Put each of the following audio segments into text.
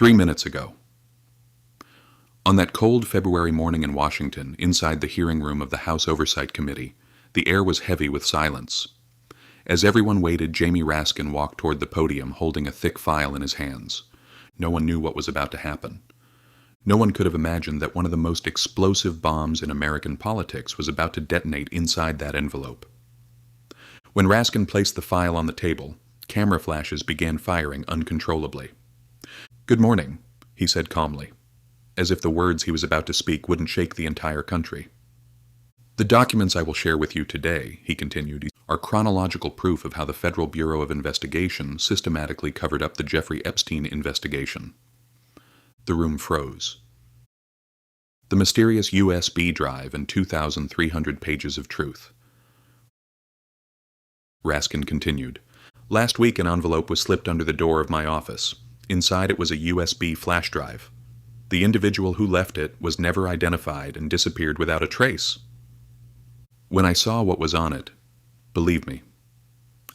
3 minutes ago. On that cold February morning in Washington, inside the hearing room of the House Oversight Committee, the air was heavy with silence. As everyone waited, Jamie Raskin walked toward the podium holding a thick file in his hands. No one knew what was about to happen. No one could have imagined that one of the most explosive bombs in American politics was about to detonate inside that envelope. When Raskin placed the file on the table, camera flashes began firing uncontrollably. "Good morning," he said calmly, as if the words he was about to speak wouldn't shake the entire country. "The documents I will share with you today," he continued, "are chronological proof of how the Federal Bureau of Investigation systematically covered up the Jeffrey Epstein investigation." The room froze. The mysterious USB drive and 2,300 pages of truth. Raskin continued. "Last week an envelope was slipped under the door of my office. Inside it was a USB flash drive. The individual who left it was never identified and disappeared without a trace. When I saw what was on it, believe me,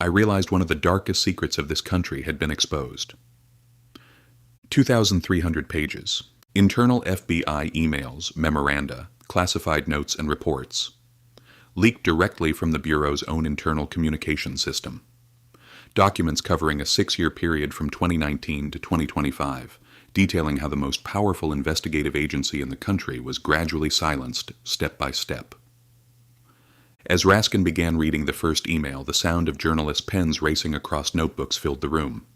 I realized one of the darkest secrets of this country had been exposed." 2,300 pages. Internal FBI emails, memoranda, classified notes and reports. Leaked directly from the Bureau's own internal communication system. Documents covering a 6-year period from 2019 to 2025, detailing how the most powerful investigative agency in the country was gradually silenced, step by step. As Raskin began reading the first email, the sound of journalists' pens racing across notebooks filled the room.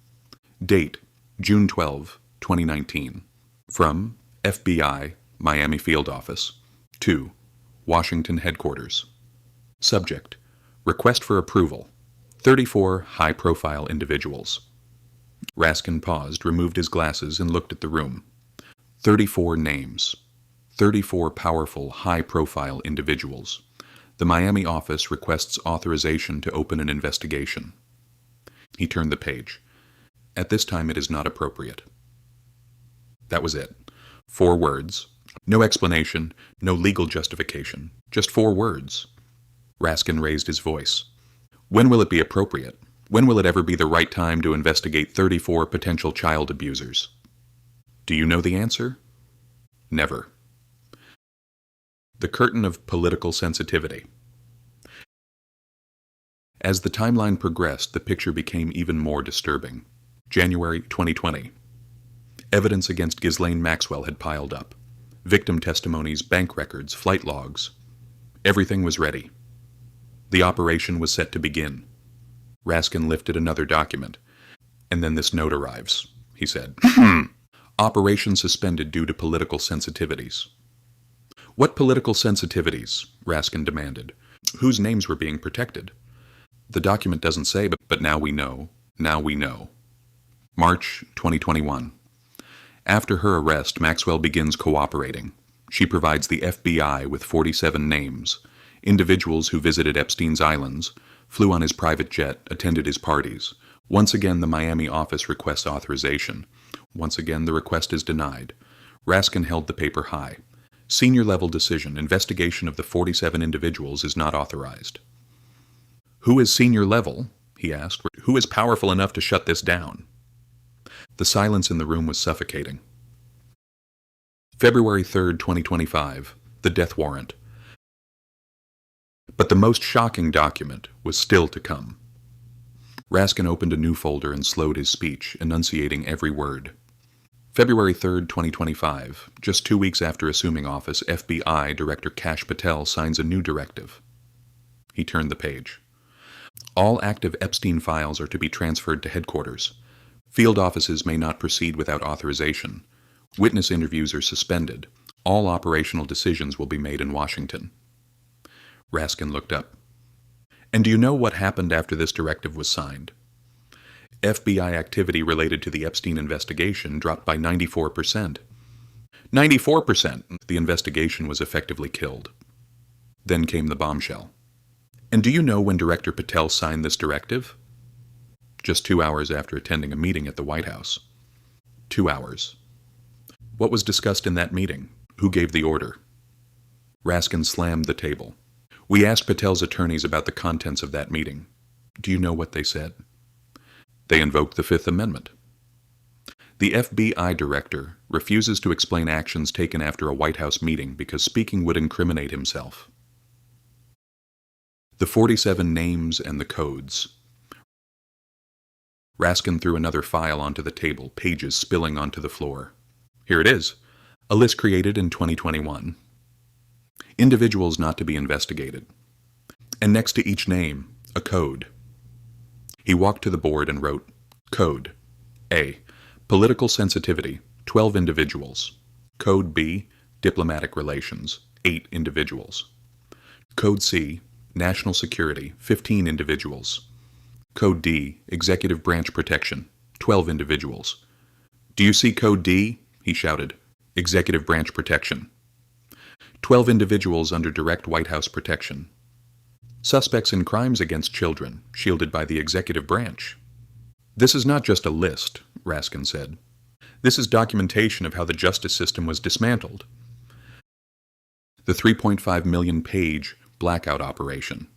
Date: June 12, 2019. From FBI, Miami Field Office, to Washington Headquarters. Subject: Request for approval. 34 high-profile individuals. Raskin paused, removed his glasses, and looked at the room. 34 names. 34 powerful, high-profile individuals. The Miami office requests authorization to open an investigation. He turned the page. At this time it is not appropriate. That was it. 4 words. No explanation, no legal justification. Just 4 words. Raskin raised his voice. "When will it be appropriate? When will it ever be the right time to investigate 34 potential child abusers? Do you know the answer? Never." The curtain of political sensitivity. As the timeline progressed, the picture became even more disturbing. January 2020. Evidence against Ghislaine Maxwell had piled up. Victim testimonies, bank records, flight logs. Everything was ready. The operation was set to begin. Raskin lifted another document. "And then this note arrives," he said. "Operation suspended due to political sensitivities." "What political sensitivities?" Raskin demanded. "Whose names were being protected?" "The document doesn't say, but now we know. Now we know." March 2021. After her arrest, Maxwell begins cooperating. She provides the FBI with 47 names, individuals who visited Epstein's islands, flew on his private jet, attended his parties. Once again, the Miami office requests authorization. Once again, the request is denied. Raskin held the paper high. Senior-level decision, investigation of the 47 individuals is not authorized. "Who is senior level?" he asked. "Who is powerful enough to shut this down?" The silence in the room was suffocating. February 3, 2025. The death warrant. But the most shocking document was still to come. Raskin opened a new folder and slowed his speech, enunciating every word. February 3, 2025. Just 2 weeks after assuming office, FBI Director Kash Patel signs a new directive. He turned the page. All active Epstein files are to be transferred to headquarters. Field offices may not proceed without authorization. Witness interviews are suspended. All operational decisions will be made in Washington. Raskin looked up. "And do you know what happened after this directive was signed?" FBI activity related to the Epstein investigation dropped by 94%. 94%! The investigation was effectively killed. Then came the bombshell. "And do you know when Director Patel signed this directive?" "Just 2 hours after attending a meeting at the White House." 2 hours. "What was discussed in that meeting? Who gave the order?" Raskin slammed the table. "We asked Patel's attorneys about the contents of that meeting. Do you know what they said?" "They invoked the Fifth Amendment." The FBI director refuses to explain actions taken after a White House meeting because speaking would incriminate himself. The 47 names and the codes. Raskin threw another file onto the table, pages spilling onto the floor. Here it is, a list created in 2021. Individuals not to be investigated. And next to each name, a code. He walked to the board and wrote, Code A. Political sensitivity, 12 individuals. Code B. Diplomatic relations, 8 individuals. Code C. National security, 15 individuals. Code D. Executive branch protection, 12 individuals. Do you see Code D? He shouted. Executive branch protection. 12 individuals under direct White House protection. Suspects in crimes against children, shielded by the executive branch. This is not just a list, Raskin said. This is documentation of how the justice system was dismantled. The 3.5 million page blackout operation.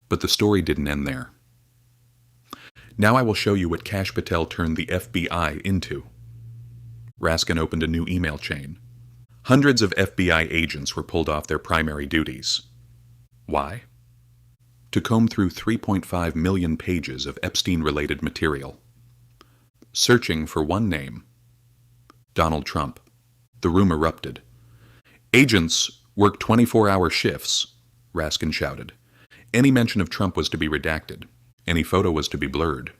But the story didn't end there. Now I will show you what Kash Patel turned the FBI into. Raskin opened a new email chain. Hundreds of FBI agents were pulled off their primary duties. Why? To comb through 3.5 million pages of Epstein-related material. Searching for one name. Donald Trump. The room erupted. Agents worked 24-hour shifts, Raskin shouted. Any mention of Trump was to be redacted. Any photo was to be blurred.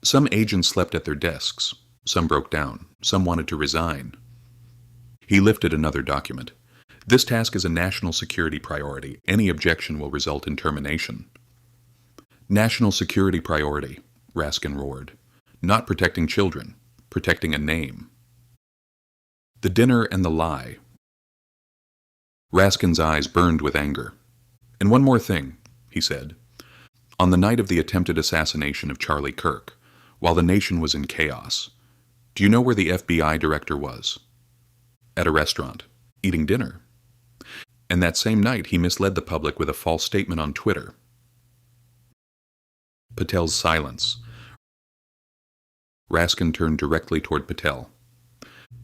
Some agents slept at their desks. Some broke down. Some wanted to resign. He lifted another document. This task is a national security priority. Any objection will result in termination. National security priority, Raskin roared. Not protecting children, protecting a name. The dinner and the lie. Raskin's eyes burned with anger. And one more thing, he said. On the night of the attempted assassination of Charlie Kirk, while the nation was in chaos, do you know where the FBI director was? At a restaurant, eating dinner. And that same night he misled the public with a false statement on Twitter. Patel's silence. Raskin turned directly toward Patel.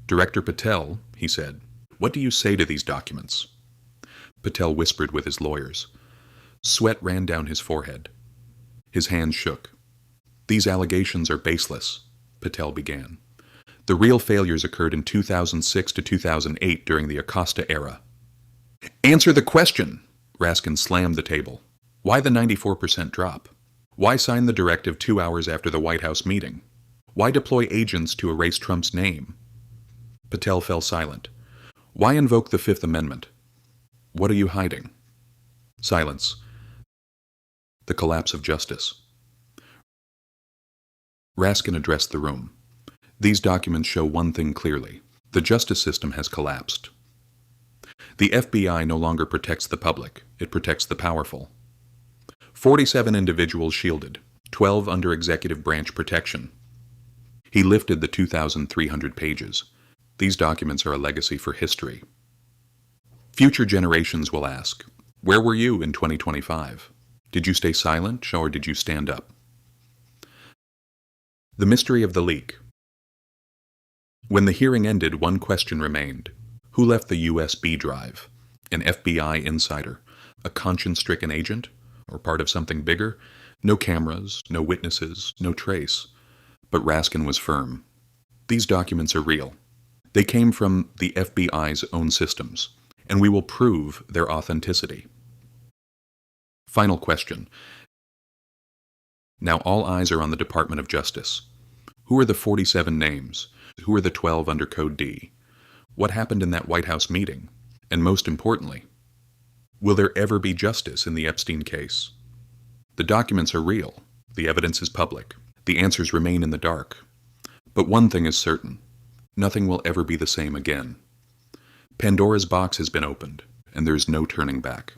Director Patel, he said, what do you say to these documents? Patel whispered with his lawyers. Sweat ran down his forehead. His hands shook. These allegations are baseless, Patel began. The real failures occurred in 2006 to 2008 during the Acosta era. Answer the question! Raskin slammed the table. Why the 94% drop? Why sign the directive 2 hours after the White House meeting? Why deploy agents to erase Trump's name? Patel fell silent. Why invoke the Fifth Amendment? What are you hiding? Silence. The collapse of justice. Raskin addressed the room. These documents show one thing clearly. The justice system has collapsed. The FBI no longer protects the public. It protects the powerful. 47 individuals shielded, 12 under executive branch protection. He lifted the 2,300 pages. These documents are a legacy for history. Future generations will ask, where were you in 2025? Did you stay silent, or did you stand up? The mystery of the leak. When the hearing ended, one question remained. Who left the USB drive? An FBI insider? A conscience-stricken agent? Or part of something bigger? No cameras, no witnesses, no trace. But Raskin was firm. These documents are real. They came from the FBI's own systems, and we will prove their authenticity. Final question. Now all eyes are on the Department of Justice. Who are the 47 names? Who are the 12 under Code D? What happened in that White House meeting? And most importantly, will there ever be justice in the Epstein case? The documents are real. The evidence is public. The answers remain in the dark. But one thing is certain. Nothing will ever be the same again. Pandora's box has been opened, and there is no turning back.